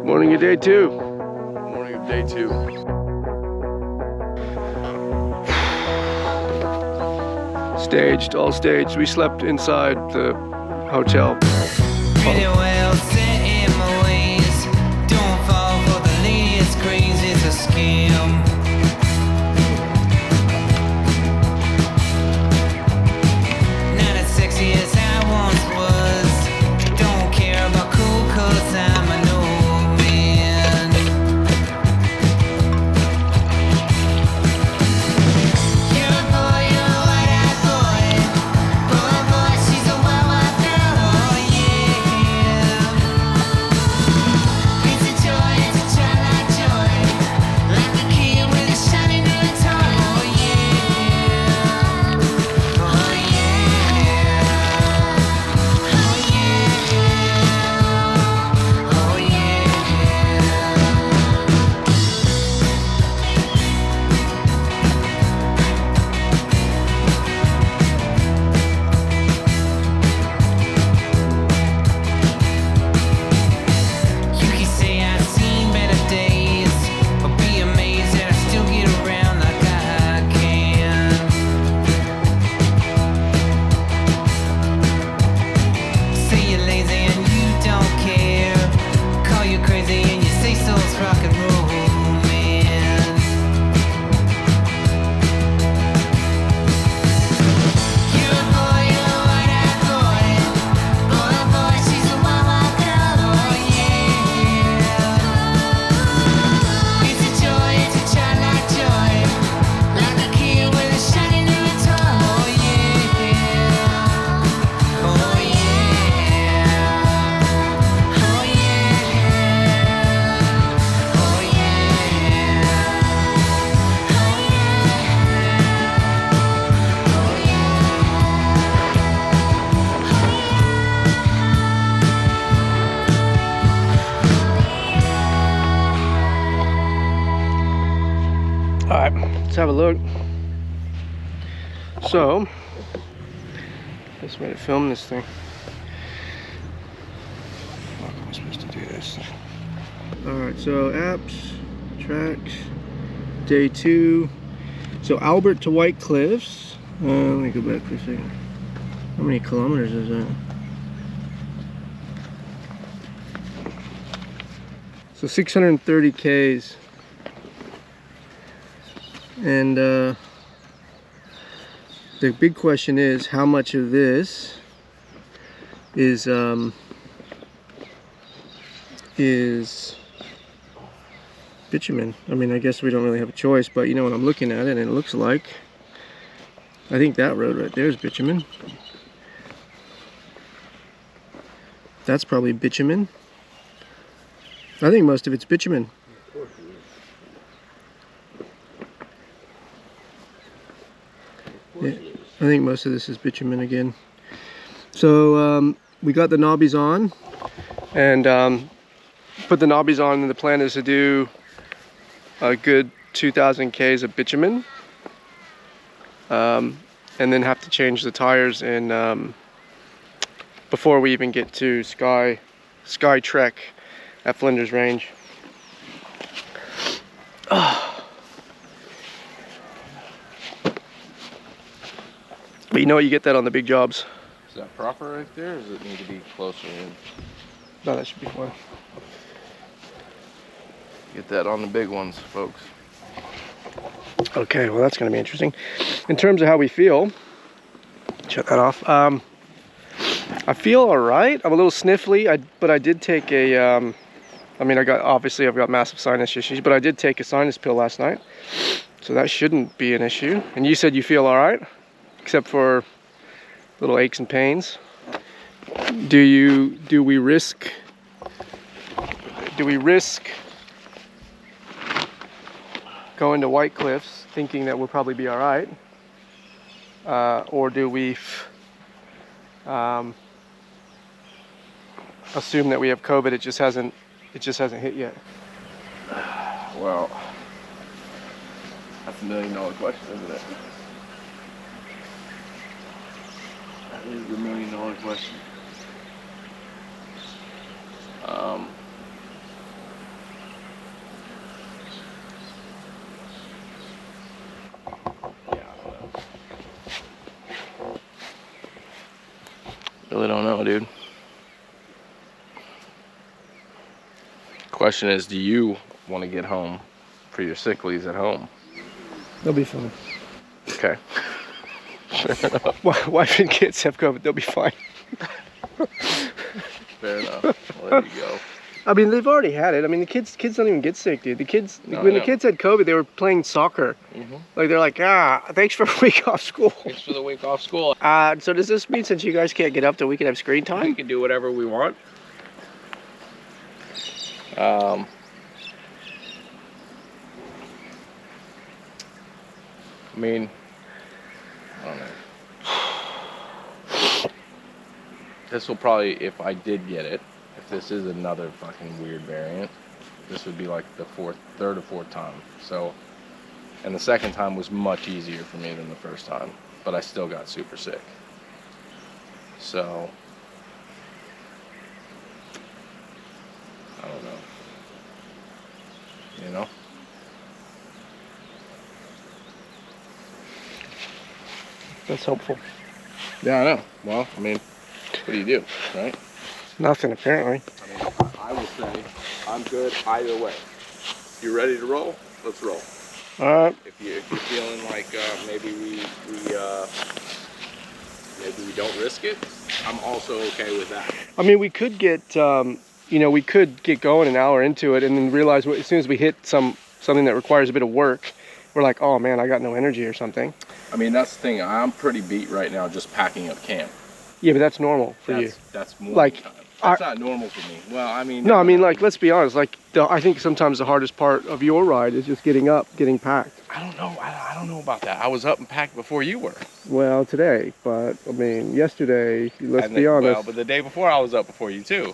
Morning of day two. Morning of day two. Staged, all staged. We slept inside the hotel. Pretty well set in my ways. Don't fall for the latest craze, it's a scam. Not as sexy as I once was. Don't care about cool cause I'm an old man. You're a boy, you're a white-eyed boy. Boy, boy, she's a wild girl, oh yeah. It's a joy, it's a childlike joy. Like a kid with a shiny new toy, oh yeah. Oh yeah. Oh yeah. Oh yeah. You can say I've seen better days, but be amazed that I still get around like I can. Say you're lazy and you don't care. Call you crazy and you say so, it's rock and roll, man. You're a boy, you're a white-eyed boy. Boy, boy, she's a wild girl, oh yeah. It's a joy, it's a childlike joy. Like a kid with a shiny new toy, oh yeah. Oh yeah. Oh yeah. Oh All right, let's have a look. So, best way to film this thing. How am I supposed to do this? All right, so apps, tracks, day two. So Albert to Whitecliffs. Let me go back for a second. How many kilometers is that? So 630 Ks. And the big question is how much of this is bitumen. I mean, I guess we don't really have a choice, but you know, when I'm looking at it, and it looks like, I think that road right there is bitumen. That's probably bitumen. I think most of it's bitumen. Yeah, I think most of this is bitumen again. So we got the knobbies on, and put the knobbies on, and the plan is to do a good 2,000 Ks of bitumen, and then have to change the tires in before we even get to Sky Trek at Flinders Range. But you know, you get that on the big jobs. Is that proper right there, or does it need to be closer in? No, that should be fine. Get that on the big ones, folks. Okay, well that's going to be interesting. In terms of how we feel, shut that off. I feel all right. I'm a little sniffly, but I did take a. I mean, I've got massive sinus issues, but I did take a sinus pill last night, so that shouldn't be an issue. And you said you feel all right, except for little aches and pains. Do we risk going to Whitecliffs thinking that we'll probably be all right, or do we assume that we have COVID? It just hasn't hit yet. Well, that's $1 million question, isn't it? That is the $1 million question. really don't know, dude. Question is, do you want to get home for your sick leaves at home? They'll be fine. Okay. Wife and kids have COVID. They'll be fine. Fair enough. Well, there you go. I mean, they've already had it. I mean, the kids don't even get sick, dude. The kids, No, when I the know. kids had COVID, they were playing soccer. Like, they're like, thanks for a week off school. Thanks for the week off school. So does this mean since you guys can't get up, that we can have screen We time? can do whatever we want. I mean, I don't know. This will probably, if I did get it, if this is another fucking weird variant, this would be like the third or fourth time. So, and the second time was much easier for me than the first time, but I still got super sick. So, I don't know. You know? That's hopeful. Yeah, I know. Well, I mean, what do you do, right? Nothing, apparently. I mean, I will say I'm good either way. If you're ready to roll, let's roll. All right. If you're feeling like maybe we don't risk it, I'm also okay with that. I mean, we could get, we could get going an hour into it and then realize as soon as we hit something that requires a bit of work, we're like, oh man, I got no energy or something. I mean, that's the thing. I'm pretty beat right now just packing up camp. Yeah, but that's normal for you. That's more Like, time. That's not normal for me. Well, I mean. No, I mean, like, let's be honest. Like, I think sometimes the hardest part of your ride is just getting up, getting packed. I don't know. I don't know about that. I was up and packed before you were. Well, today, but I mean, yesterday. Let's be honest. Well, but the day before I was up before you too.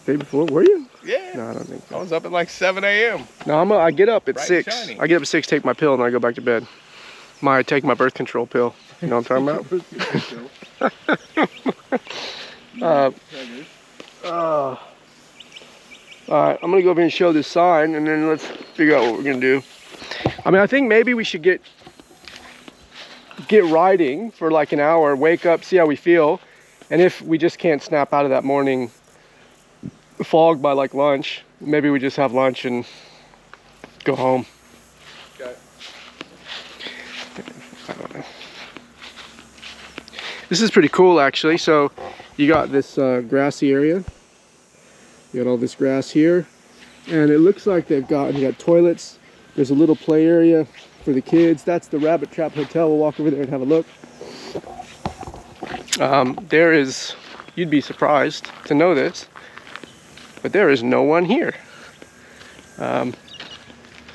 Day before, were you? Yeah. No, I don't think I so. was up at like 7 a.m. No, I get up at Bright and 6. shiny. I get up at 6, take my pill, and then I go back to bed. I take my birth control pill. You know what I'm talking about? All right, I'm gonna go over here and show this sign, and then let's figure out what we're gonna do. I mean, I think maybe we should get riding for like an hour, wake up, see how we feel, and if we just can't snap out of that morning fog by like lunch, maybe we just have lunch and go home. Okay. I don't know. This is pretty cool, actually. So you got this grassy area. You got all this grass here, and it looks like you got toilets. There's a little play area for the kids. That's the Rabbit Trap Hotel. We'll walk over there and have a look. There is, you'd be surprised to know this, but there is no one here.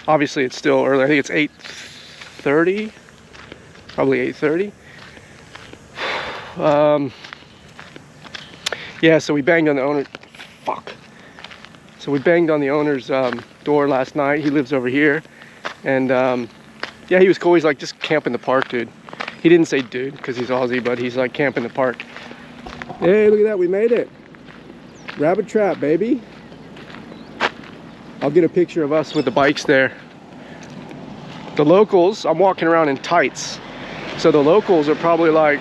Obviously it's still early. I think it's 8:30, probably 8:30. Yeah, so we banged on the owner. Fuck. So we banged on the owner's door last night. He lives over here, and yeah, he was cool. He's like, just camp in the park, dude. He didn't say dude because he's Aussie, but he's like, camp in the park. Hey, look at that, we made it. Rabbit Trap, baby. I'll get a picture of us with the bikes there. The locals, I'm walking around in tights, so the locals are probably like,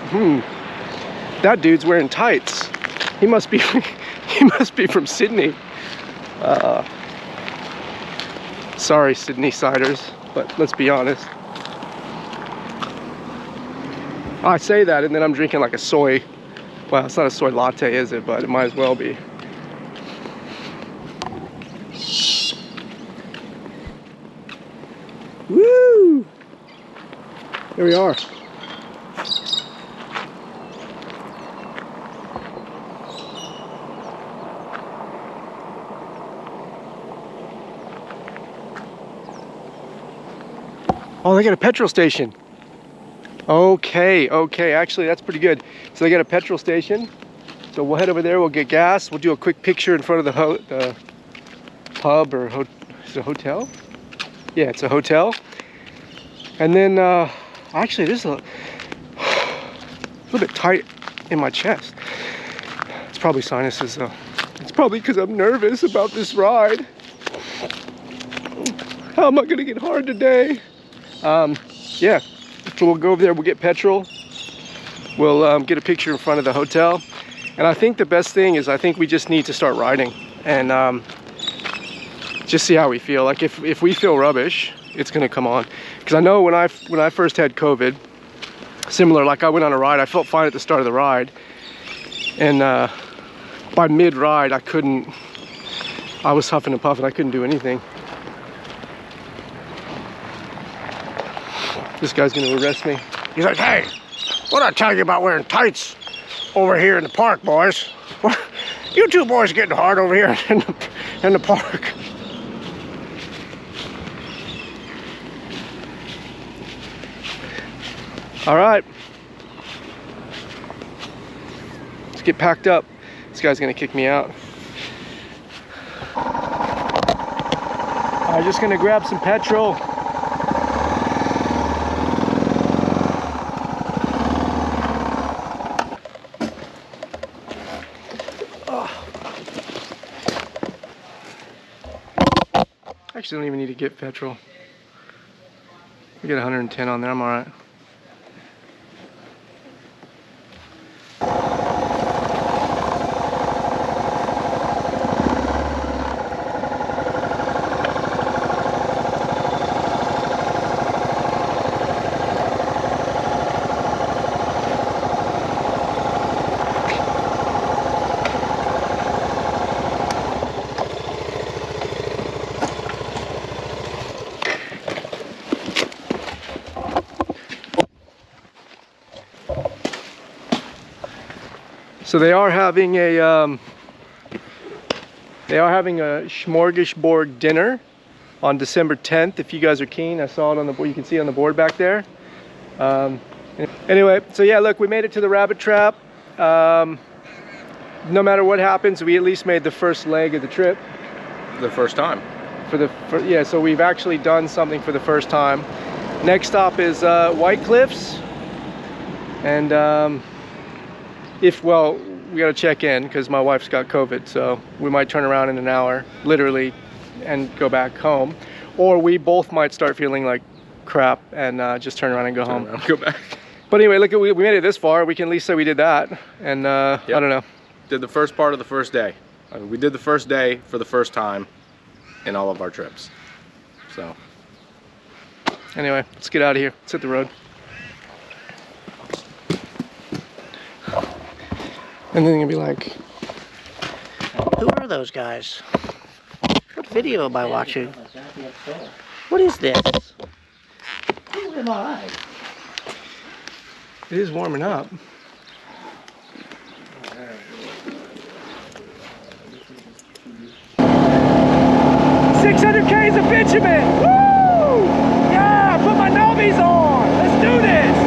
that dude's wearing tights. He must be he must be from Sydney. Sorry, Sydney siders, but let's be honest. I say that and then I'm drinking like a soy, well, it's not a soy latte, is it? But it might as well be. Woo! Here we are. Oh, they got a petrol station. Okay, actually that's pretty good. So they got a petrol station. So we'll head over there, we'll get gas. We'll do a quick picture in front of the pub, or is it a hotel? Yeah, it's a hotel. And then, actually this is a little bit tight in my chest. It's probably sinuses though. It's probably because I'm nervous about this ride. How am I gonna get hard today? Yeah, so we'll go over there, we'll get petrol. We'll get a picture in front of the hotel. And I think the best thing is I think we just need to start riding and just see how we feel. Like if we feel rubbish, it's gonna come on. Because I know when I first had COVID, similar, like I went on a ride, I felt fine at the start of the ride, and by mid-ride I was huffing and puffing, I couldn't do anything. This guy's gonna arrest me. He's like, hey, what'd I tell you about wearing tights over here in the park, boys? You two boys getting hard over here in the park. All right. Let's get packed up. This guy's gonna kick me out. I'm just gonna grab some petrol. Actually, don't even need to get petrol. I get 110 on there, I'm all right. So they are having a smorgasbord dinner on December 10th. If you guys are keen, I saw it on the board. You can see on the board back there. Anyway, so yeah, look, we made it to the rabbit trap. No matter what happens, we at least made the first leg of the trip. The first time. Yeah, so we've actually done something for the first time. Next stop is Whitecliffs, and well, we got to check in because my wife's got COVID, so we might turn around in an hour, literally, and go back home, or we both might start feeling like crap and just turn around and go home. Go back. But anyway, look, we made it this far. We can at least say we did that, and yep. I don't know. Did the first part of the first day. We did the first day for the first time in all of our trips. So anyway, let's get out of here. Let's hit the road. And then you're gonna be like, Who are those guys? What video am I watching? What is this? Who am I? it is warming up. $600 of bitumen! Woo! Yeah, put my novies on! Let's do this!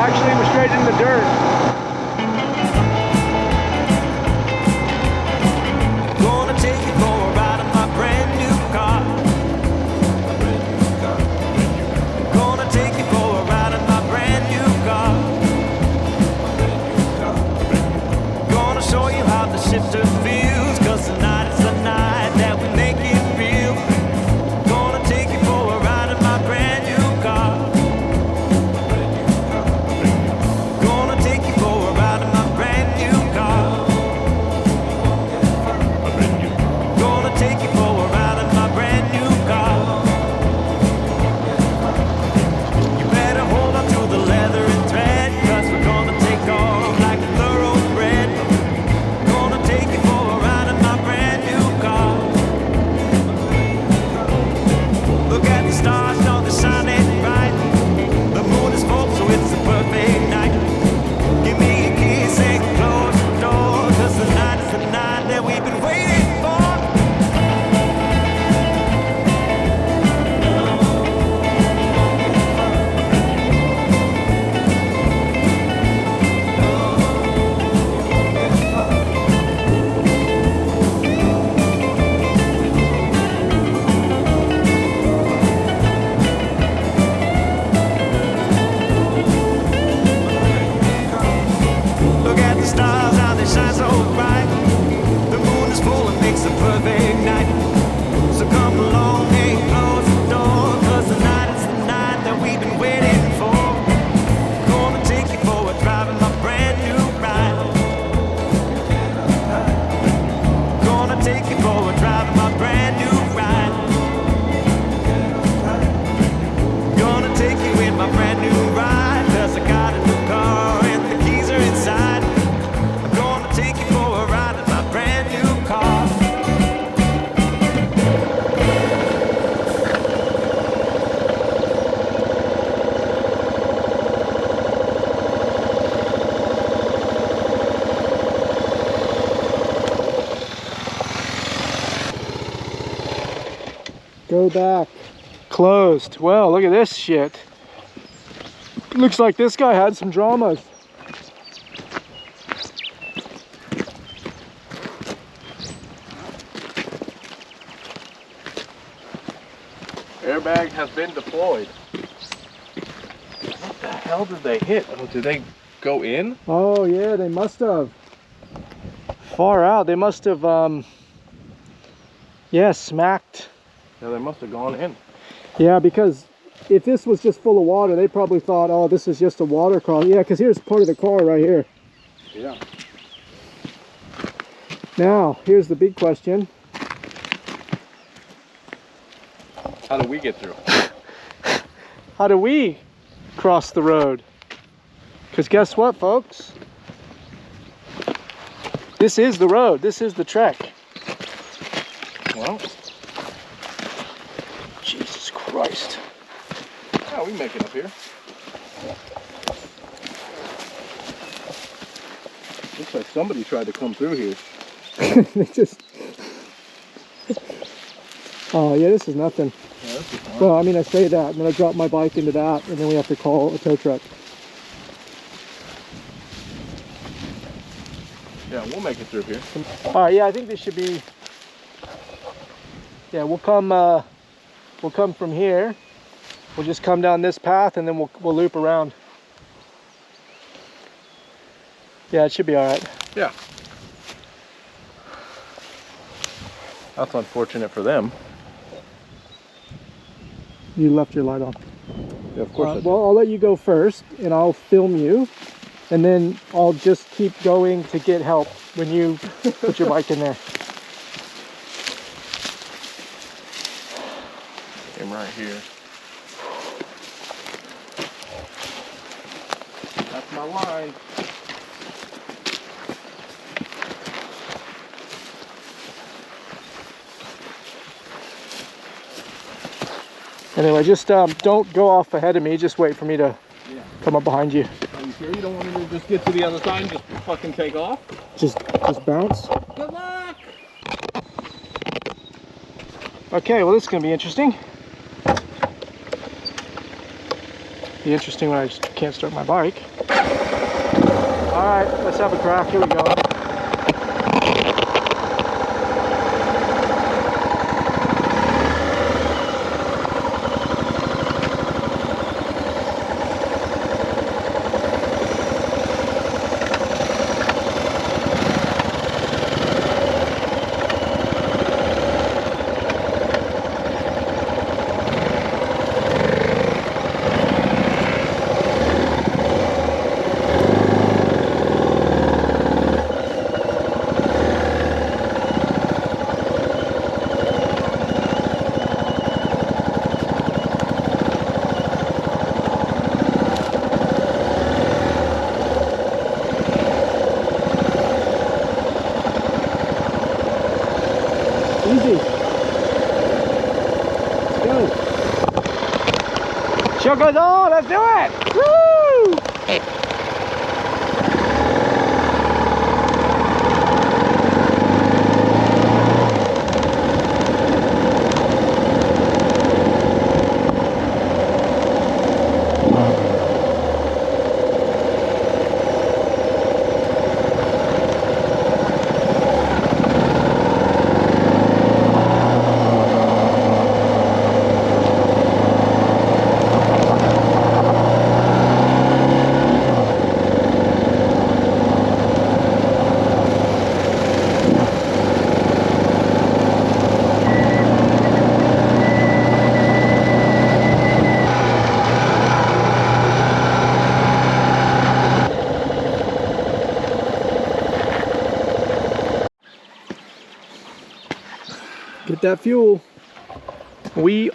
Actually, we're straight in the dirt. Gonna take you for a ride in my brand new car. Gonna take you for a ride in my brand new car. Go back. Closed. Well, look at this shit. Looks like this guy had some dramas. Airbag has been deployed. What the hell did they hit? Oh, did they go in? Oh yeah, they must have. Far out. They must have yeah, smacked. Yeah, they must have gone in. Yeah, because if this was just full of water, they probably thought, oh, this is just a water crawl. Yeah, because here's part of the car right here. Yeah. Now, here's the big question. How do we get through? How do we cross the road? Because guess what, folks? This is the road. This is the trek. Well, Jesus Christ. how we make it up here? Looks like somebody tried to come through here. They just... Oh, yeah, this is nothing. Yeah, this is fun. Well, I mean, I say that, and then I drop my bike into that, and then we have to call a tow truck. Yeah, we'll make it through here. All right, yeah, I think this should be... Yeah, we'll come from here. We'll just come down this path, and then we'll loop around. Yeah, it should be all right. Yeah. That's unfortunate for them. You left your light on. Yeah, of course I did. Well, I'll let you go first, and I'll film you, and then I'll just keep going to get help when you put your bike in there. I'm right here. That's my line. Anyway, just don't go off ahead of me. Just wait for me to come up behind you. Are you sure you don't want me to just get to the other side and just fucking take off? Just bounce. Good luck! Okay, well, this is gonna be interesting. Be interesting when I just can't start my bike. All right, let's have a crack. Here we go. Easy. Let's go. Show goes on. Let's do it. Woo! Get that fuel. We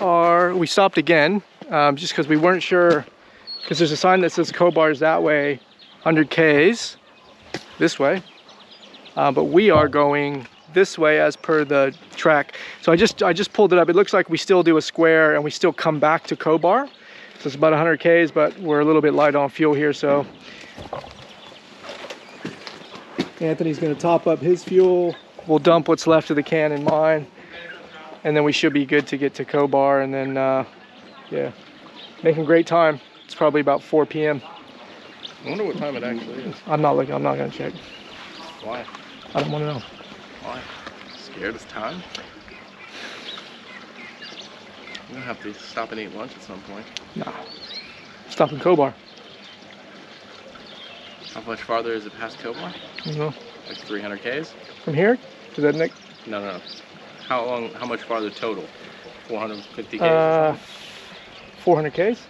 stopped again, just because we weren't sure, because there's a sign that says Cobar's that way, 100 Ks, this way. But we are going this way as per the track. So I just pulled it up. It looks like we still do a square and we still come back to Cobar. So it's about 100 Ks, but we're a little bit light on fuel here, so. Anthony's gonna top up his fuel. We'll dump what's left of the can in mine. and then we should be good to get to Cobar, and then yeah, making great time. It's probably about 4 p.m. I wonder what time it actually is. I'm not looking. I'm not gonna check. Why? I don't want to know. Why? Scared it's time? We're gonna have to stop and eat lunch at some point. Nah. Stop in Cobar. How much farther is it past Cobar? You know, Like 300 Ks? from here to that next. No. How much farther total? 450 Ks or 400 Ks.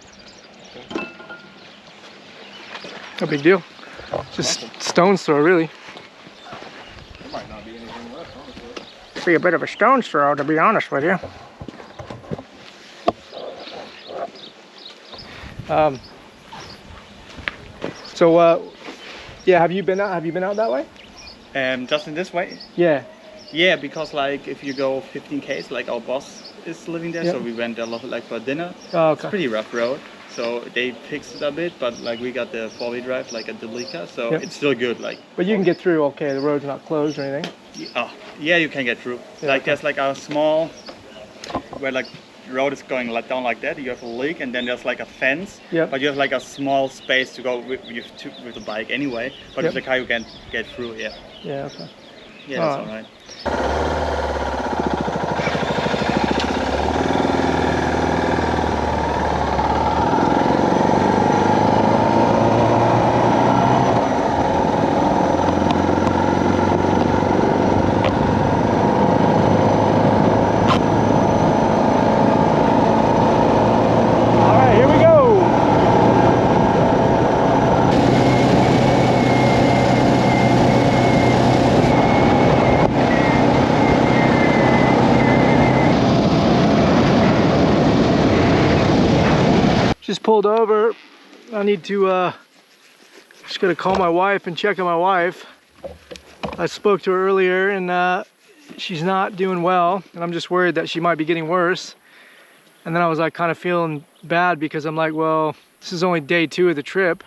No big deal. Just stone's throw, really. something? There might not be anything left, honestly. Be a bit of a stone's throw, to be honest with you. Yeah, have you been out? Have you been out that way? Just in this way? Yeah. Yeah, because like if you go 15 Ks, like our boss is living there, Yep. so we went there like for dinner. Oh, It's okay. a pretty rough road, so they fixed it a bit, but like we got the 4-wheel drive like a Delica, so Yep. it's still good. Like, But you can get through. Okay, the road's not closed or anything. oh yeah, you can get through. Yeah, Like okay. there's like a small where like the road is going like down like that. You have a leak, and then there's like a fence. Yep. But you have like a small space to go with the bike anyway. But Yep. with the car you can get through. Yeah. Yeah. Okay. Yeah, that's Oh. all right. All right, here we go. Just pulled over. I need to just gotta call my wife and check on my wife. I spoke to her earlier, and she's not doing well, and I'm just worried that she might be getting worse. And then I was like kind of feeling bad because I'm like, well, this is only day 2 of the trip,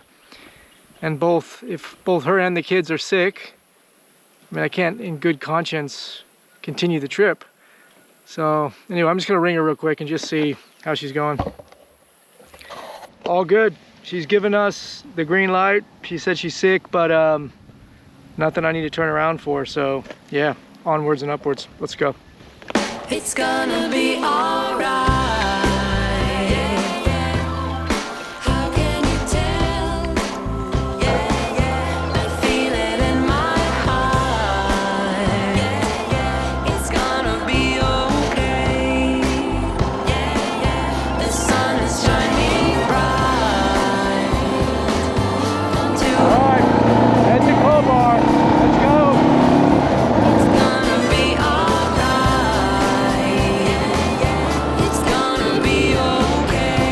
and if both her and the kids are sick, I mean, I can't in good conscience continue the trip. So anyway, I'm just gonna ring her real quick and just see how she's going. All good. She's given us the green light. She said she's sick, but nothing I need to turn around for. So yeah, onwards and upwards. Let's go. It's gonna be alright. How can you tell? I feel it in my heart. It's gonna be okay. The sun is shining bright. All right, head to Cobar. Let's go. It's gonna be alright. It's gonna be okay.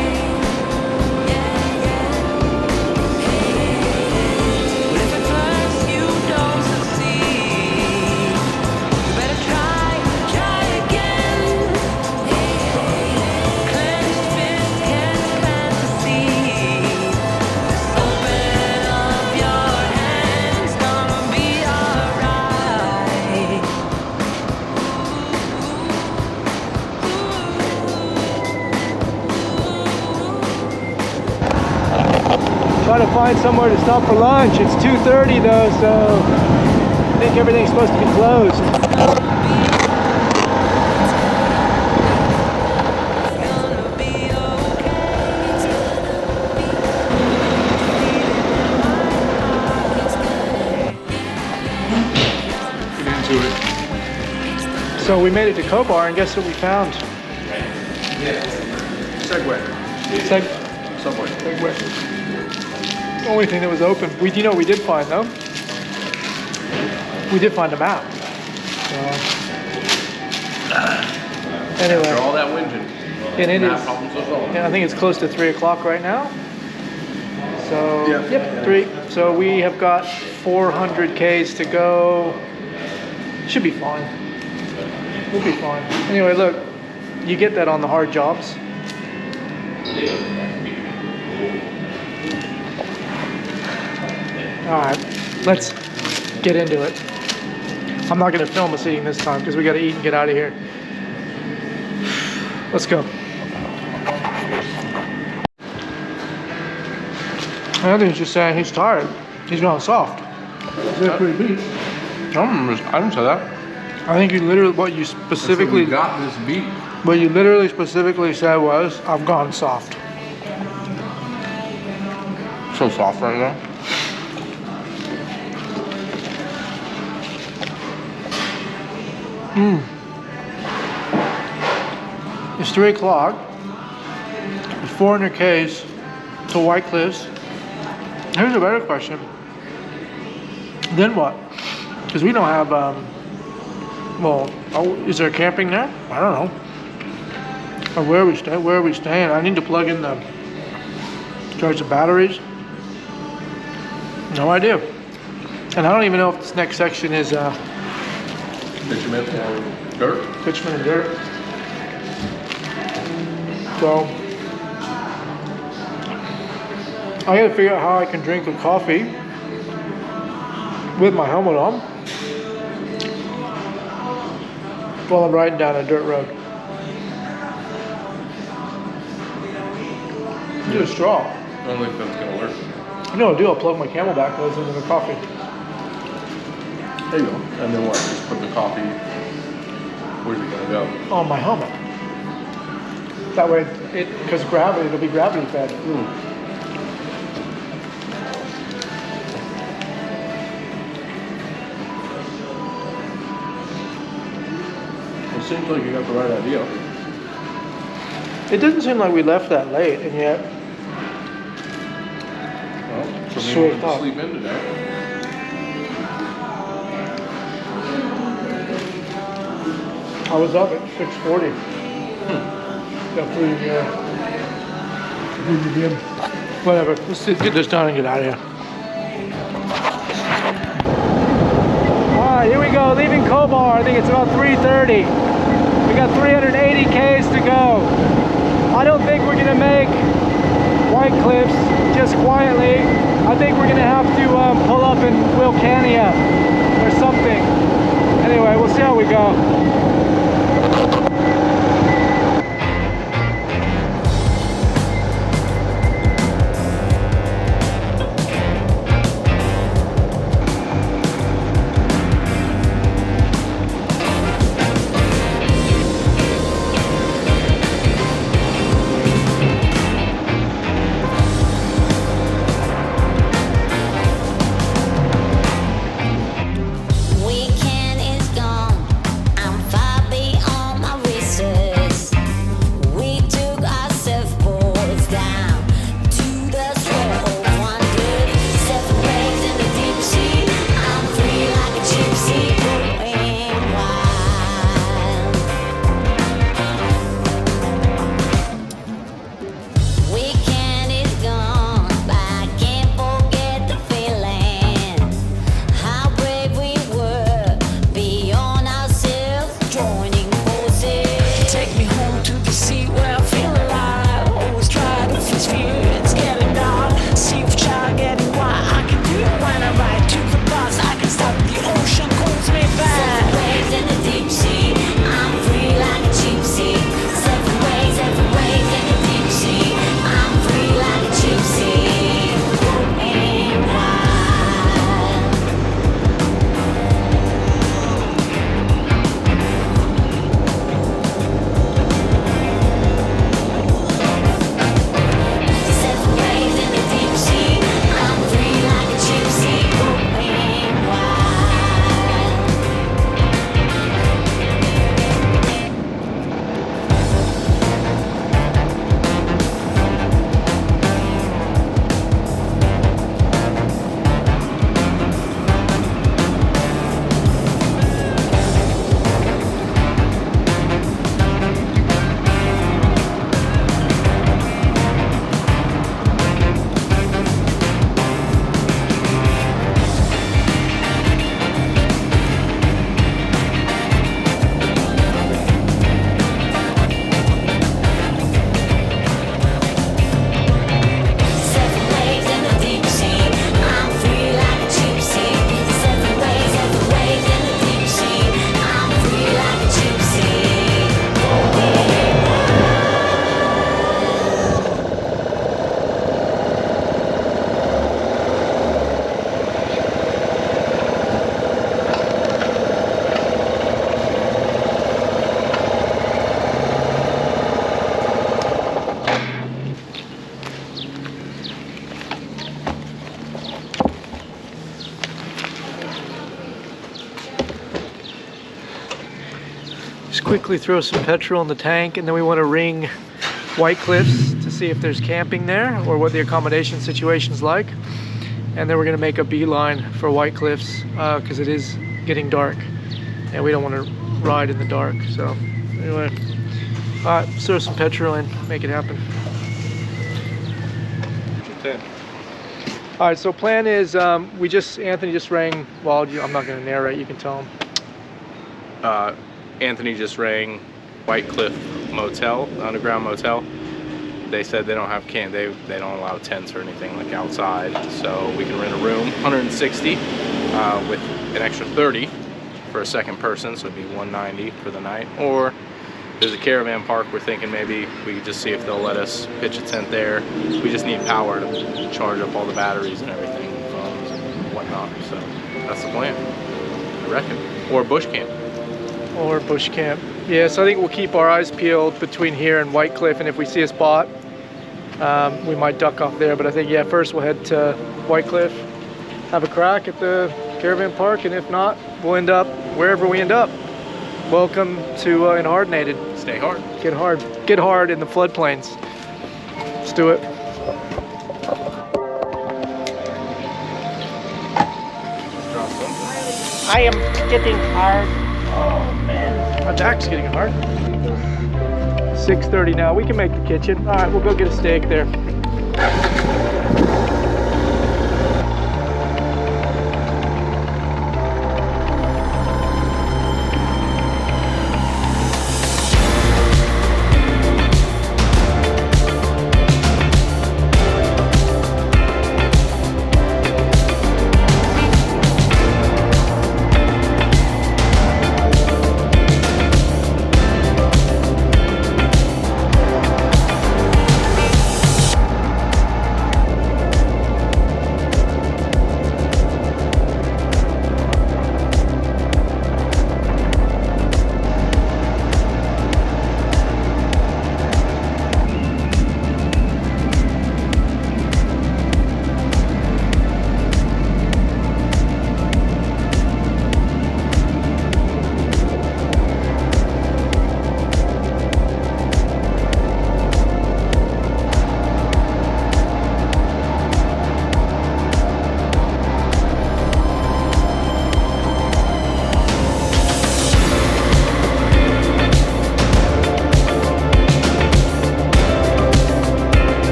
But if at first you don't succeed, you better try again. Clenched fist can plant the seed. Open up your hands, gonna be alright. Trying to find somewhere to stop for lunch. It's 2:30 though, so I think everything's supposed to be closed. So we made it to Cobar, and guess what we found? Segway. Subway. Only thing that was open. We did find though. We did find a map. Anyway, After all that whinging. and it Map is. problems are solved. And I think it's close to 3 o'clock right now. So yep, 3. So we have got 400 Ks to go. Should be fine. We'll be fine. Anyway, look, you get that on the hard jobs. All right, let's get into it. I'm not gonna film us eating this time because we gotta eat and get out of here. Let's go. Anthony's just saying he's tired. He's gone soft. He's got pretty beat. I didn't say that. I think you literally, what you specifically, got this beat. what you literally specifically said was, I've gone soft. So soft right now. It's 3 o'clock. It's 400 Ks to Whitecliffs. Here's a better question. Then what? Because we don't have, well, is there camping there? I don't know. Or where are we staying? Where are we staying? I need to plug in the, charge the batteries. No idea. And I don't even know if this next section is Bitumen or dirt. bitumen and dirt. So I gotta figure out how I can drink a coffee with my helmet on while I'm riding down a dirt road. Do a straw. I don't think that's gonna work. You know what I'll do? I'll plug my Camelback hose into the coffee. There you go. And then what? Just put the coffee. Where's it gonna go? On my helmet. That way, because gravity, it'll be gravity fed. It seems like you got the right idea. It doesn't seem like we left that late, and yet Well, so Sweet maybe we thought. can sleep in today. I was up at 6:40. Got food in here. Food in the gym. Whatever. Let's get this done and get out of here. All right, here we go. Leaving Cobar. I think it's about 3:30. We got 380 Ks to go. I don't think we're gonna make Whitecliffs just quietly. I think we're gonna have to pull up in Wilcannia or something. Anyway, we'll see how we go. Weekend is gone. I'm far beyond. quickly throw some petrol in the tank, and then we want to ring Whitecliffs to see if there's camping there or what the accommodation situation's like. And then we're gonna make a beeline for Whitecliffs because it is getting dark and we don't want to ride in the dark. So anyway, all right, throw some petrol in, make it happen. All right, so plan is Anthony just rang, well, I'm not gonna narrate, you can tell him. Anthony just rang Whitecliff Motel, underground motel. They said they don't have they don't allow tents or anything like outside, so we can rent a room, 160 with an extra 30 for a second person, so it'd be 190 for the night. Or there's a caravan park. We're thinking maybe we could just see if they'll let us pitch a tent there. We just need power to charge up all the batteries and everything, phones and whatnot. So that's the plan, I reckon. Or bush camp. Or bush camp. Yeah, so I think we'll keep our eyes peeled between here and Whitecliff, and if we see a spot, we might duck off there. But I think, yeah, first we'll head to Whitecliff, have a crack at the caravan park, and if not, we'll end up wherever we end up. Welcome to InHardinated. Stay hard. Get hard. Get hard in the floodplains. Let's do it. I am getting hard. Oh man. My back's getting hard. 6:30 now. We can make the kitchen. All right, we'll go get a steak there.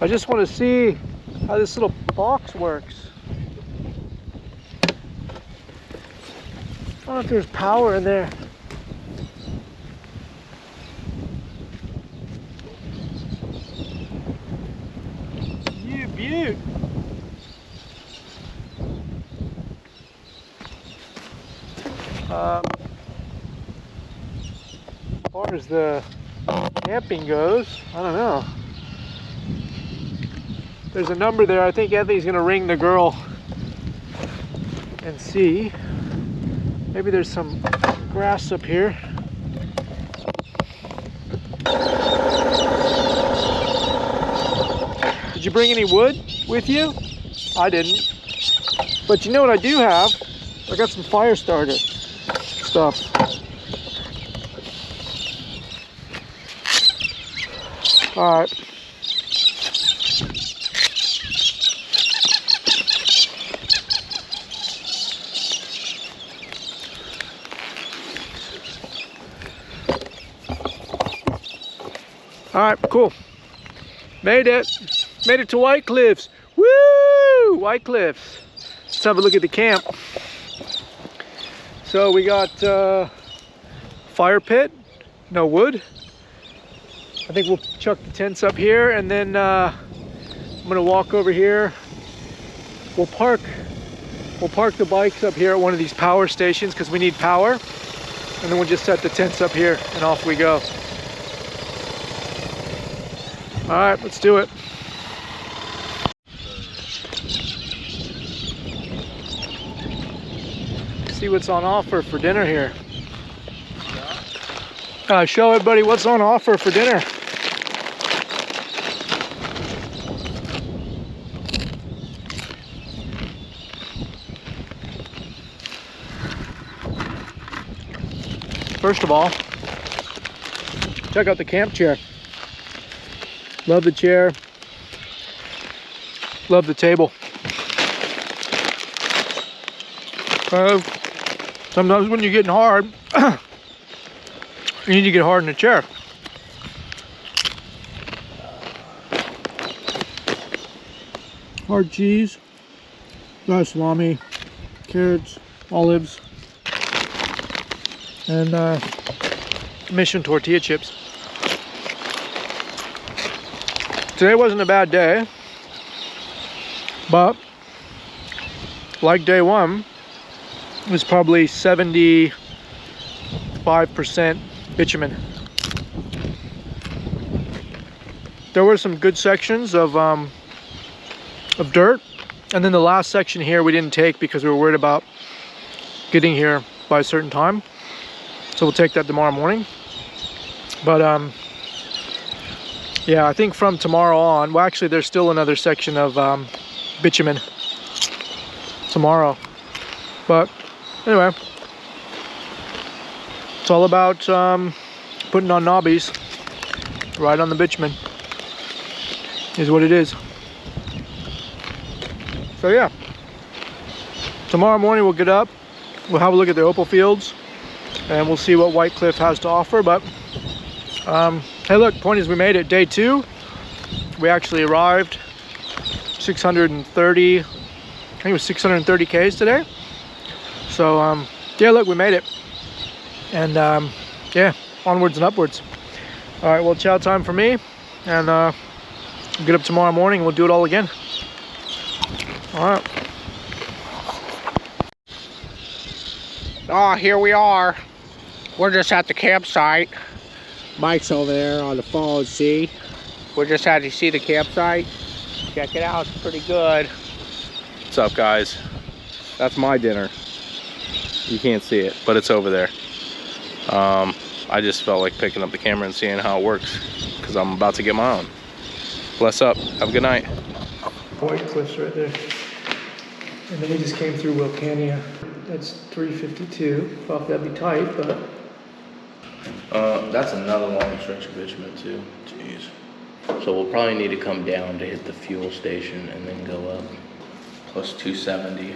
I just want to see how this little box works. don't know if there's power in there. You beaut. As far as the camping goes, I don't know. There's a number there. I think Anthony's gonna ring the girl and see. Maybe there's some grass up here. Did you bring any wood with you? I didn't. But you know what I do have? I got some fire starter stuff. All right. All right, cool. Made it. Made it to Whitecliffs. Woo! Whitecliffs. Let's have a look at the camp. So we got fire pit, no wood. I think we'll chuck the tents up here, and then I'm gonna walk over here. We'll park the bikes up here at one of these power stations because we need power, and then we'll just set the tents up here and off we go. All right, let's do it. See what's on offer for dinner here. Show everybody what's on offer for dinner. First of all, check out the camp chair. Love the chair. Love the table. Sometimes when you're getting hard, you need to get hard in the chair. Hard cheese, dry salami, carrots, olives, and mission tortilla chips. Today wasn't a bad day, but like day one, it was probably 75% bitumen. There were some good sections of dirt, and then the last section here we didn't take because we were worried about getting here by a certain time. So we'll take that tomorrow morning. But yeah, I think from tomorrow on, well actually there's still another section of bitumen tomorrow. But anyway, it's all about putting on knobbies right on the bitumen is what it is. So yeah, tomorrow morning we'll get up, we'll have a look at the opal fields, and we'll see what Whitecliff has to offer. But hey look, point is we made it. Day 2, we actually arrived 630, I think it was 630 Ks today. So yeah, look, we made it. And yeah, onwards and upwards. All right, well, chow time for me, and we'll get up tomorrow morning and we'll do it all again. All right. Oh, here we are. We're just at the campsite. Mike's over there on the phone, see? We're just had to see the campsite. Check it out, it's pretty good. What's up, guys? That's my dinner. You can't see it, but it's over there. I just felt like picking up the camera and seeing how it works because I'm about to get my own. Bless up. Have a good night. Whitecliffs right there. And then we just came through Wilcannia. That's 352. Thought that'd be tight, but That's another long stretch of bitumen too. Jeez. So we'll probably need to come down to hit the fuel station and then go up. Plus 270.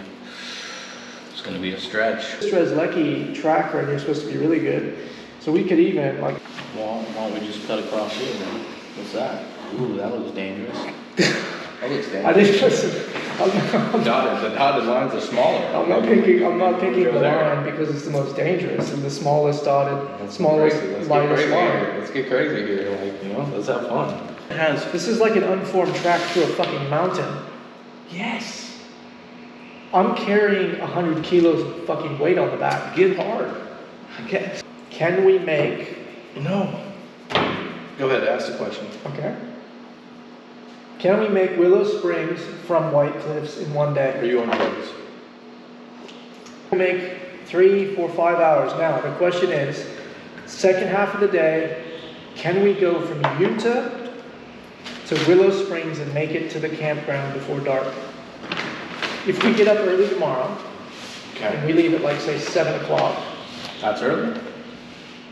It's gonna be a stretch. this Reslecki track right here is supposed to be really good. So we could even like. Well, why don't we just cut across here then? What's that? Ooh, that looks dangerous. That looks dangerous. I think listen. I'm The dotted lines are smaller. not picking Go the there. line because it's the most dangerous and the smallest dotted, Let's smallest, get crazy. lightest line. Let's get crazy here. Like, you know, let's have fun. It has. This is like an unformed track through a fucking mountain. Yes. I'm carrying 100 kilos of fucking weight on the back. Get hard. I guess. Can we make? No. Go ahead. Ask the question. Okay. Can we make Willow Springs from Whitecliffs in one Are day? you on drugs? We'll make 3, 4, 5 hours. Now the question is, second half of the day, can we go from Utah to Willow Springs and make it to the campground before dark? If we get up early tomorrow and we leave at like say 7 o'clock, That's early.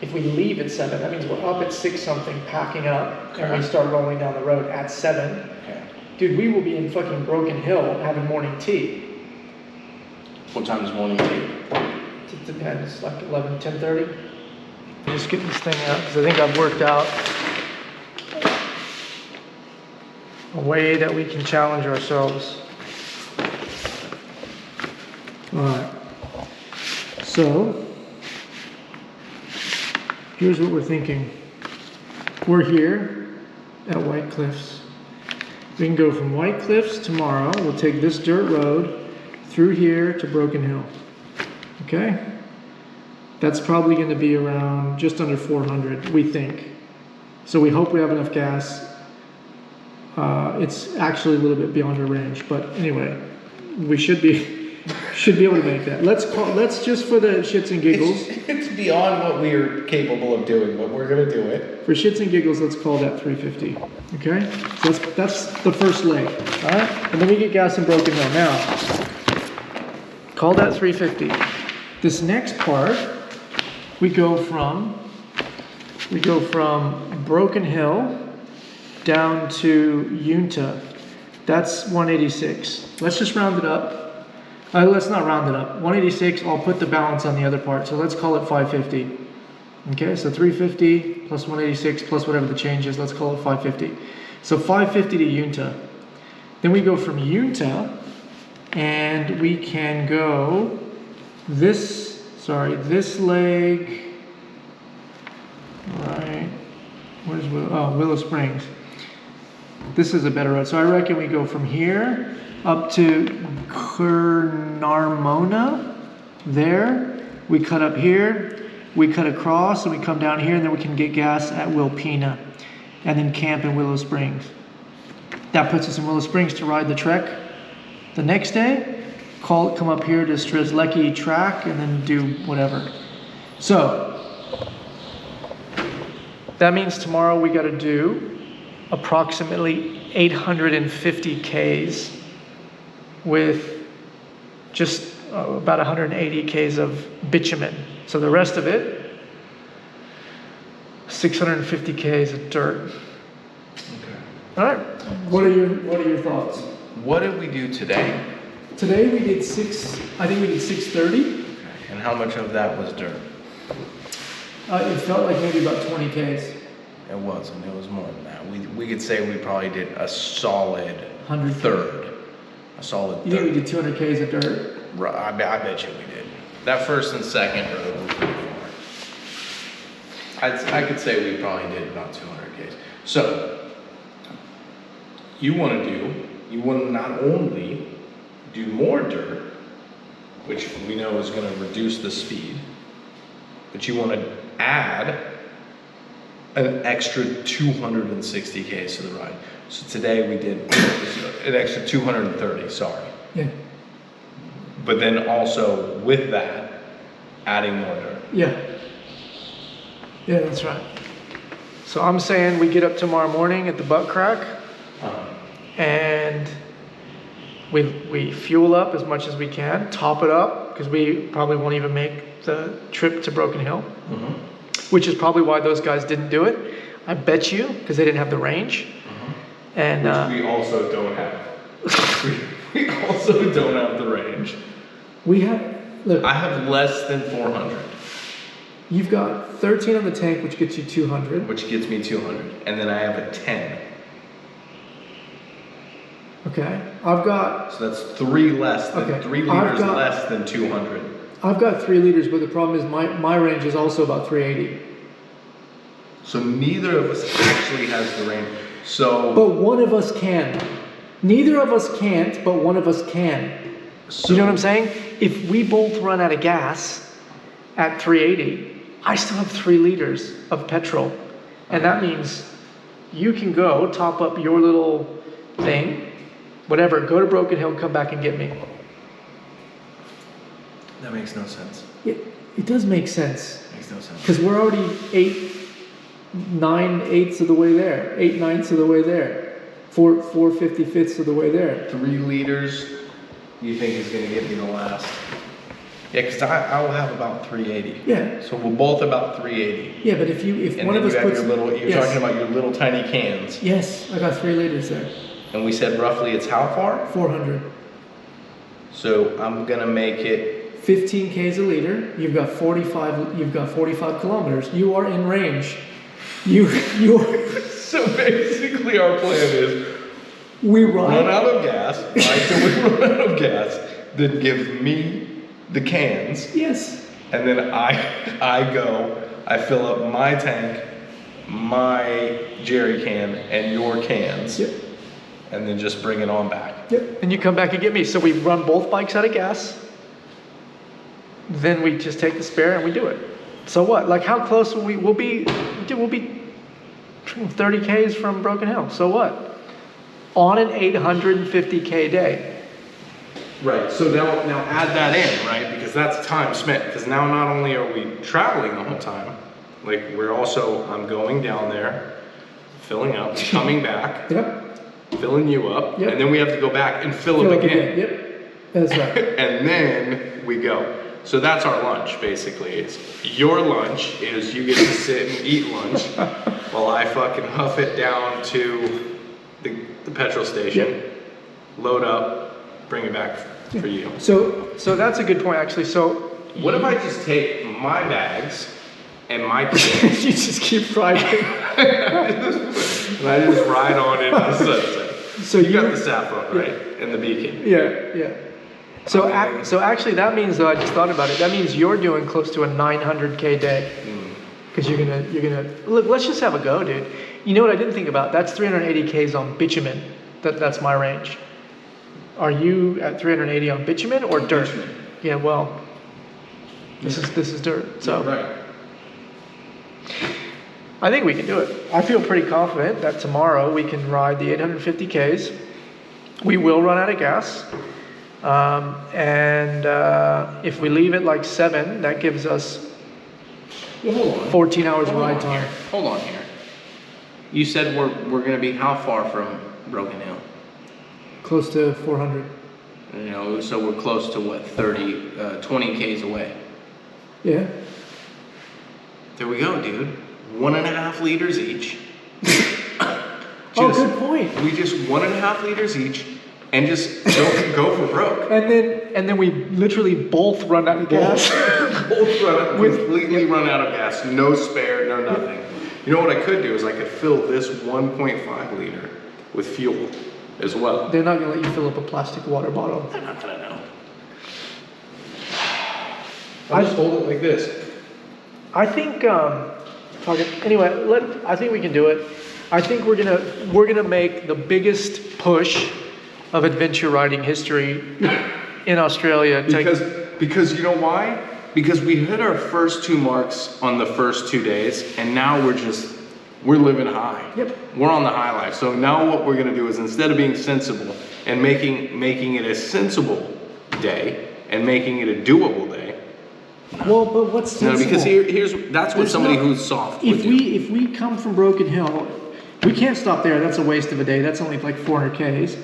if we leave at 7, that means we're up at 6 something packing up and we Okay. start rolling down the road at 7. Okay. Dude, we will be in fucking Broken Hill having morning tea. What time is morning tea? It depends, like 11, 10:30. Just get this thing out because I think I've worked out a way that we can challenge ourselves. Alright, so here's what we're thinking. We're here at Whitecliffs. We can go from Whitecliffs tomorrow. We'll take this dirt road through here to Broken Hill. Okay? That's probably going to be around just under 400, we think. So we hope we have enough gas. It's actually a little bit beyond our range, but anyway, we should be able to make that. Let's just for the shits and giggles. It's beyond what we are capable of doing, but we're gonna do it. For shits and giggles, let's call that 350. Okay? So that's the first leg. Alright? And then we get gas in Broken Hill. Now, call that 350. This next part, we go from Broken Hill down to Yunta. That's 186. Let's just round it up. Let's not round it up. 186, I'll put the balance on the other part. So let's call it 550. Okay, so 350 plus 186 plus whatever the change is, let's call it 550. So 550 to Yunta. Then we go from Yunta and we can go this leg, right, where's Willow Springs. This is a better road. So I reckon we go from here up to Kernarmona, there. We cut up here, we cut across, and we come down here, and then we can get gas at Wilcannia, and then camp in Willow Springs. That puts us in Willow Springs to ride the trek the next day. Come up here to Strzelecki track, and then do whatever. So that means tomorrow we got to do approximately 850 Ks with just about 180 Ks of bitumen. So the rest of it, 650 Ks of dirt. Okay. All right. What are your thoughts? What did we do today? Today we did 630. And how much of that was dirt? It felt like maybe about 20 Ks. It wasn't. It was more than that. We could say we probably did a solid 100 third. A solid You think we third. did 200 Ks of dirt? Right, I bet you we did. That first and second road was pretty far. I could say we probably did about 200 Ks. So, you want to not only do more dirt, which we know is going to reduce the speed, but you want to add an extra 260 Ks to the ride. So today we did an extra 230, sorry. Yeah. But then also with that, adding more dirt. Yeah. Yeah, that's right. So I'm saying we get up tomorrow morning at the butt crack and we fuel up as much as we can, top it up, because we probably won't even make the trip to Broken Hill, which is probably why those guys didn't do it. I bet you, because they didn't have the range. And Which we also don't have. we also don't have the range. we have, look, I have less than 400, you've got 13 on the tank, which gets you 200. which gets me 200. And then I have a 10. Okay. I've got So that's 3 less than Okay. 3 I've liters got- less than 200. 3 liters, but the problem is my range is also about 380. So neither of us actually has the range. So But one of us can. Neither of us can't, but one of us can. You know what I'm saying? If we both run out of gas at 380, I still have 3 liters of petrol. And that means you can go top up your little thing, whatever, go to Broken Hill, come back and get me. That makes no sense. It does make sense. Makes no sense. Because we're already 9/8 of the way there, 8/9 of the way there, 4/55 of the way there. 3 liters, you think is gonna get me the last? Yeah, because I will have about 380. Yeah. So we're both about 380. Yeah, but if And one then of us you have puts your little, you're yes. talking about your little tiny cans. Yes, I got 3 liters there. And we said roughly it's how far? 400. So I'm gonna make it 15 Ks a liter. You've got 45 kilometers. You are in range. You are, So basically our plan is we run ride. out of gas, right? So we run out of gas, then give me the cans, Yes. and then I go, I fill up my tank, my jerry can, and your cans, Yep. and then just bring it on back. Yep. And you come back and get me. So we run both bikes out of gas. Then we just take the spare and we do it. So what? Like how close will we? We'll be 30 Ks from Broken Hill. So what? On an 850K day. Right, so now add that in, right? Because that's time spent. Because now not only are we traveling the whole time, like I'm going down there, filling up, coming back, Yep. filling you up, Yep. and then we have to go back and fill Fill up up again. Yep. That's right. And then we go. So that's our lunch, basically. It's your lunch is you get to sit and eat lunch while I fucking huff it down to the petrol station, load up, bring it back for you. So that's a good point actually. So What if I just take my bags and my cans you just keep riding. and I just ride on into the sunset? So You got the Sappho, right? And the beacon. Yeah. So so actually that means though I just thought about it. That means you're doing close to a 900K day. Because you're gonna look. Let's just have a go, dude. You know what I didn't think about? That's 380 Ks on bitumen. That's my range. Are you at 380 on bitumen or dirt? Bitumen. Yeah. Well, this is dirt. So Right. I think we can do it. I feel pretty confident that tomorrow we can ride the 850 Ks. We will run out of gas. If we leave at like 7, that gives us 14 hours of ride time. Hold on here. You said we're gonna be how far from Broken Hill? Close to 400. You know, so we're close to what, 20 Ks away. Yeah. There we go, dude. 1.5 liters each. Oh, good point. We just 1.5 liters each, and just go for broke. And then we literally both run out of gas. Both completely run out of gas. No spare, no nothing. You know what I could do is I could fill this 1.5 liter with fuel as well. They're not gonna let you fill up a plastic water bottle. They're not gonna know. I'll just hold it like this. I think I think we can do it. I think we're gonna make the biggest push of adventure riding history in Australia. Because you know why? Because we hit our first 2 marks on the first 2 days, and now we're living high. Yep. We're on the high life. So now what we're gonna do is instead of being sensible and making it a sensible day and making it a doable day. Well, but what's sensible? No, because that's what There's somebody no- who's soft would do. If we come from Broken Hill, we can't stop there. That's a waste of a day. That's only like 400 Ks.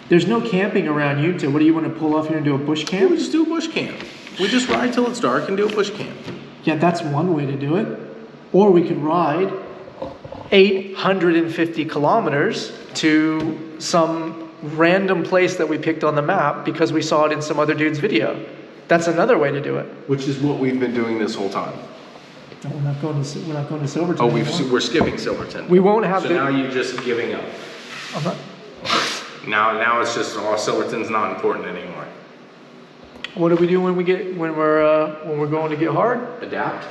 There's no camping around Utah. What do you want to pull off here and do a bush Yeah, camp? we just do a bush camp. We just ride till it's dark and do a bush camp. Yeah, that's one way to do it. Or we could ride 850 kilometers to some random place that we picked on the map because we saw it in some other dude's video. That's another way to do it. Which is what we've been doing this whole time. No, we're not going to Silverton. Oh, anymore. we're skipping Silverton. We won't have So to. now you're just giving up. I'm not, Now it's just, oh, Silverton's not important anymore. What do we do when we're going to get hard? Adapt.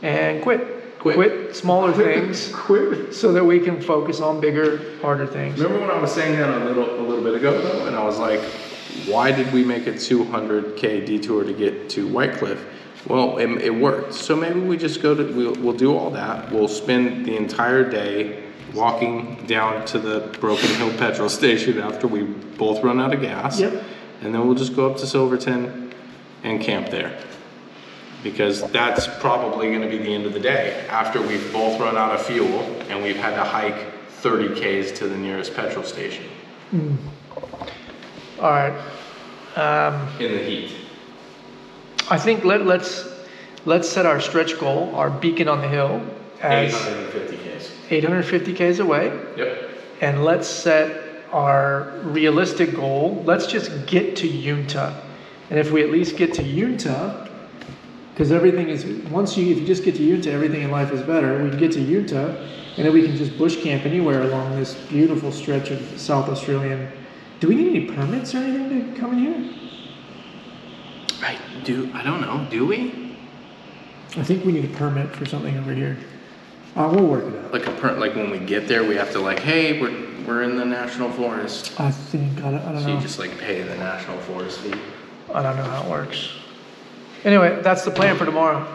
And quit. Quit. Smaller things. Quit. So that we can focus on bigger, harder things. Remember when I was saying that a little bit ago though, and I was like, why did we make a 200K detour to get to Whitecliff? Well, it worked. So maybe we just we'll do all that. We'll spend the entire day walking down to the Broken Hill petrol station after we both run out of gas. Yep. And then we'll just go up to Silverton and camp there. Because that's probably gonna be the end of the day after we've both run out of fuel and we've had to hike 30 Ks to the nearest petrol station. All right. In the heat. I think let's set our stretch goal, our beacon on the hill, as 850 Ks. 850 Ks away. Yep. And let's set our realistic goal. Let's just get to Yunta. And if we at least get to Yunta, because everything is, if you just get to Yunta, everything in life is better. We can get to Yunta, and then we can just bush camp anywhere along this beautiful stretch of South Australian. Do we need any permits or anything to come in here? I don't know, do we? I think we need a permit for something over here. We'll work it out. Like when we get there, we have to like, hey, we're in the national forest. I think, I don't So know. you just like pay the national forest fee. I don't know how it works. Anyway, that's the plan for tomorrow.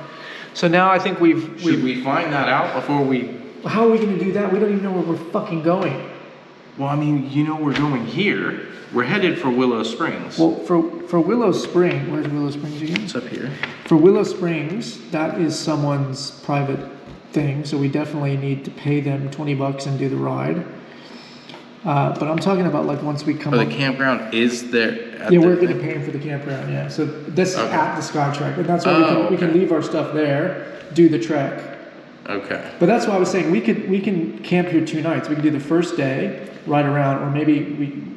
So now I think Should we find that out before we? how are we going to do that? We don't even know where we're fucking going. Well, I mean, we're going here. We're headed for Willow Springs. Well, for Willow Springs, where's Willow Springs again? It's up here. For Willow Springs, that is someone's private thing, so we definitely need to pay them $20 and do the ride. But I'm talking about like once we come Oh, up. the campground is there. Yeah, we're going to pay him for the campground. Yeah, so this is at the Skytrack, and that's why we can leave our stuff there, do the trek. Okay. But that's why I was saying we can camp here 2 nights. We can do the first day, ride around, or maybe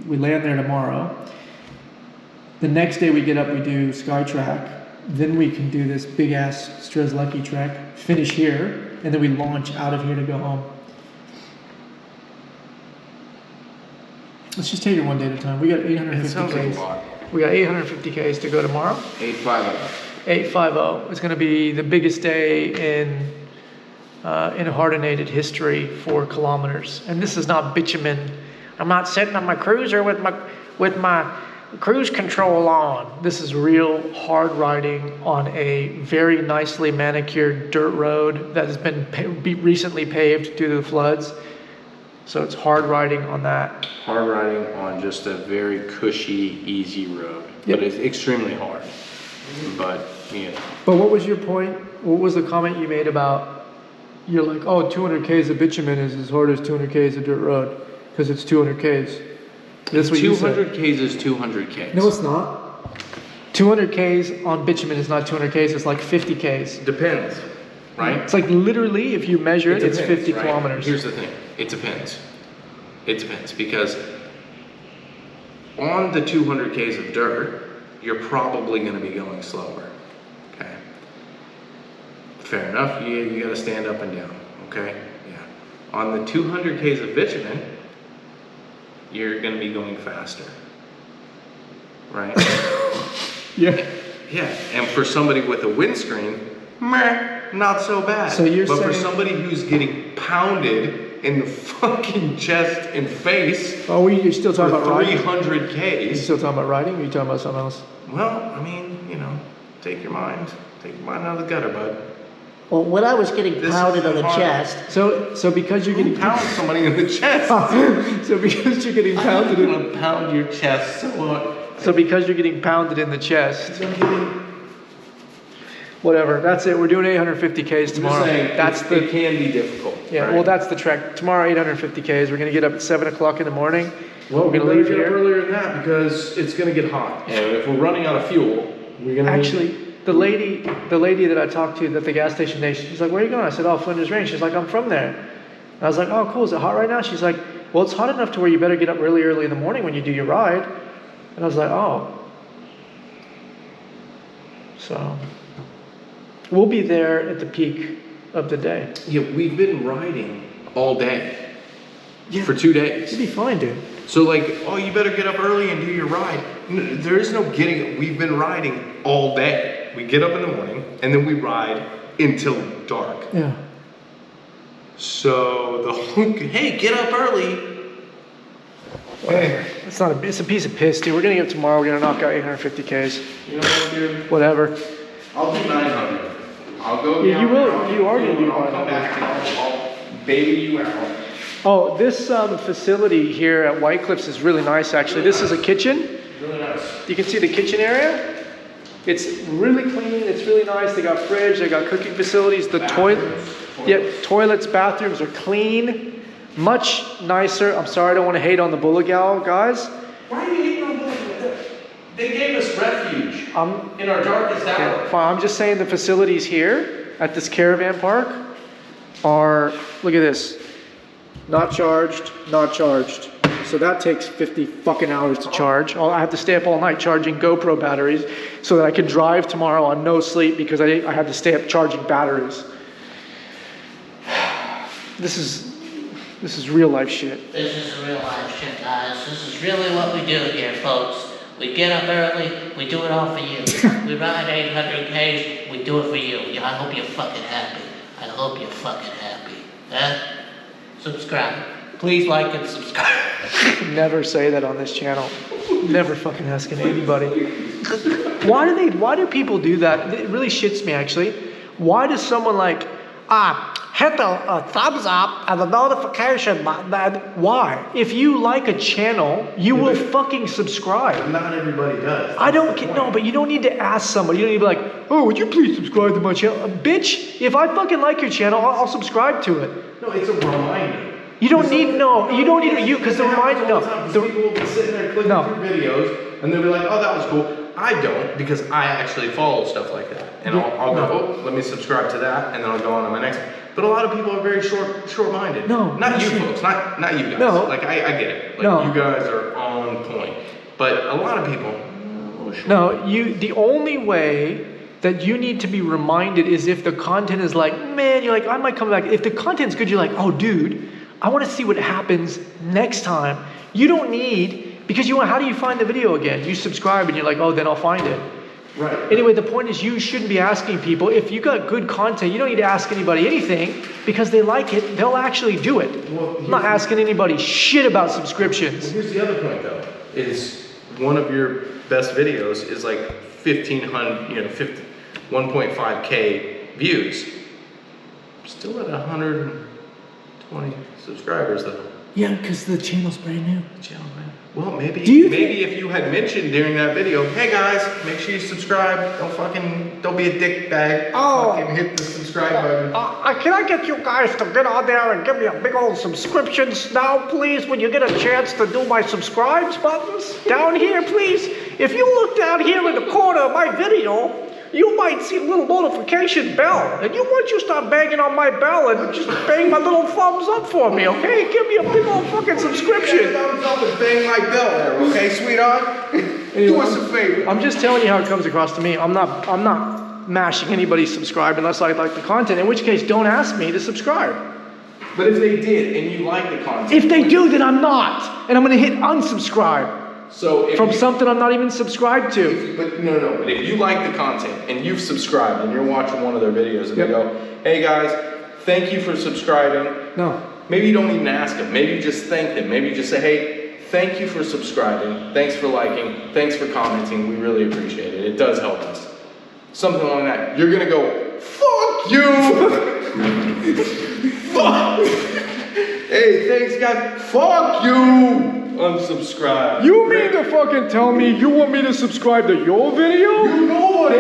we land there tomorrow. The next day we get up, we do Skytrack. Then we can do this big ass Strzelecki trek, finish here, and then we launch out of here to go home. Let's just take it one day at a time. We got 850 It sounds like a Ks. lot. We got 850 Ks to go tomorrow. 850. 850. It's going to be the biggest day in InHardinated history for kilometers. And this is not bitumen. I'm not sitting on my cruiser with my cruise control on. This is real hard riding on a very nicely manicured dirt road that has been recently paved due to the floods. So it's hard riding on that. Hard riding on just a very cushy, easy road. Yep. But it's extremely hard. But, But what was your point? What was the comment you made about, you're like, oh, 200 Ks of bitumen is as hard as 200 Ks of dirt road because it's 200 Ks. That's what you said. 200 Ks is 200 Ks. No, it's not. 200 Ks on bitumen is not 200 Ks, it's like 50 Ks. Depends, right? It's like literally, if you measure it, it's depends, 50 right? kilometers. Here's the thing. It depends. It depends because on the 200 Ks of dirt, you're probably going to be going slower. Okay. Fair enough. You got to stand up and down. Okay. Yeah. On the 200 Ks of bitumen, you're going to be going faster. Right? Yeah. Yeah. And for somebody with a windscreen, meh, not so bad. So you're but for saying- somebody who's getting pounded in the fucking chest and face Oh, you're still talking about for riding? 300 You Ks. still talking about riding, or are you talking about something else? Well, I mean, take your mind out of the gutter, bud. Well, when I was getting This pounded is on the hard. chest, So because you're Who getting pounds somebody in the chest? so because you're getting I'm pounded in, gonna pound your chest so hard. so because you're getting pounded in the chest, whatever. That's it. We're doing 850 Ks tomorrow. That's it the can be difficult. yeah. right? Well, that's the trek tomorrow. 850 Ks. We're gonna get up at 7 o'clock in the morning. Well, we're gonna leave get up here. earlier than that because it's gonna get hot. And if we're running out of fuel, we're gonna Actually, the lady that I talked to at the gas station, she's like, "Where are you going?" I said, "Oh, Flinders Range." She's like, "I'm from there." And I was like, "Oh, cool. Is it hot right now?" She's like, "Well, it's hot enough to where you better get up really early in the morning when you do your ride." And I was like, "Oh." So we'll be there at the peak of the day. Yeah, we've been riding all day Yeah. for 2 days. It'd be fine, dude. So like, oh, you better get up early and do your ride. There is no getting, we've been riding all day. We get up in the morning and then we ride until dark. Yeah. So the whole, hey, get up early. Whatever. It's not it's a piece of piss, dude. We're gonna get tomorrow. We're gonna knock out 850 Ks. You know what, dude? Whatever. I'll do 900. I'll go. Yeah, you down will. there, You are gonna do I'll come 900. back and I'll baby you out. Oh, this facility here at Whitecliffs is really nice, actually. This is a kitchen. Really nice. You can see the kitchen area. It's really clean. It's really nice. They got fridge. They got cooking facilities. The toilets, bathrooms are clean. Much nicer. I'm sorry, I don't want to hate on the Bullet Gal guys. Why are you hating on Bullet? They gave us refuge in our darkest hour. Fine. I'm just saying the facilities here at this caravan park are, look at this. Not charged, not charged. So that takes 50 fucking hours to charge. I have to stay up all night charging GoPro batteries so that I can drive tomorrow on no sleep because I had to stay up charging batteries. This is real life shit. This is real life shit, guys. This is really what we do here, folks. We get up early, we do it all for you. We ride 800 Ks, we do it for you. I hope you're fucking happy. I hope you're fucking happy. Huh? Subscribe. Please like and subscribe. Never say that on this channel. Never fucking asking anybody. Why do people do that? It really shits me, actually. Why does someone like, hit the thumbs up and the notification button? Why? If you like a channel, you will fucking subscribe. Not everybody does. I don't get, no, but you don't need to ask somebody. You don't need to be like, oh, would you please subscribe to my channel? Bitch, if I fucking like your channel, I'll subscribe to it. No, it's a reminder. You don't need, because the reminder, no. People will be sitting there clicking through videos and they'll be like, oh, that was cool. I don't, because I actually follow stuff like that. And I'll go, oh, let me subscribe to that, and then I'll go on to my next one. But a lot of people are very short-minded. No. Not you folks, not you guys. No. Like, I get it. Like, No. you guys are on point. But a lot of people, No, the only way that you need to be reminded is if the content is like, man, you're like, I might come back. If the content's good, you're like, oh, dude, I want to see what happens next time. You don't need, because how do you find the video again? You subscribe and you're like, oh, then I'll find it. right. Anyway, the point is you shouldn't be asking people. If you got good content, you don't need to ask anybody anything because they like it. They'll actually do it. Well, I'm not asking anybody shit about subscriptions. Here's the other point, though, is one of your best videos is like 1.5K views. Still at 120 subscribers, though. Yeah, because the channel's brand new. Well, maybe maybe if you had mentioned during that video, hey guys, make sure you subscribe. Don't be a dick bag. Fucking hit the subscribe button. Can I get you guys to get on there and give me a big old subscriptions now, please? When you get a chance to do my subscribes buttons down here, please. If you look down here in the corner of my video, you might see a little notification bell. And once you start banging on my bell and just bang my little thumbs up for me, okay? Give me a big old fucking subscription. Thumbs up and bang my bell there, okay, sweetheart? Do us a favor. I'm just telling you how it comes across to me. I'm not mashing anybody's subscribe unless I like the content, in which case don't ask me to subscribe. But if they did and you like the content. If they do, then I'm not. And I'm gonna hit unsubscribe. So if From something I'm not even subscribed to. But no. But if you like the content and you've subscribed and you're watching one of their videos and they go, hey guys, thank you for subscribing. No. Maybe you don't even ask them. Maybe you just thank them. Maybe you just say, hey, thank you for subscribing. Thanks for liking. Thanks for commenting. We really appreciate it. It does help us. Something along that. You're gonna go, fuck you. Fuck. Hey, thanks guys. Fuck you. Unsubscribe. You mean to fucking tell me you want me to subscribe to your video? Nobody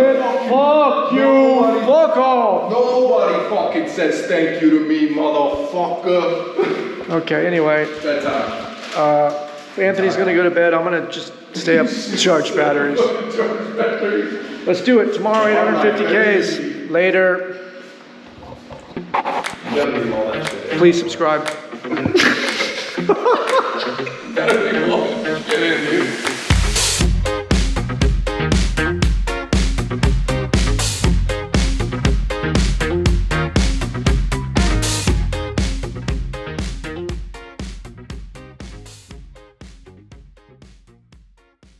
Fuck you. Fuck off. Nobody fucking says thank you to me, motherfucker. Okay, anyway. Bedtime. Anthony's gonna go to bed. I'm gonna just stay up, charge batteries. Let's do it. Tomorrow, 850 Ks. Later. You gotta leave all that shit in. Please subscribe. Gotta leave all that shit in, dude.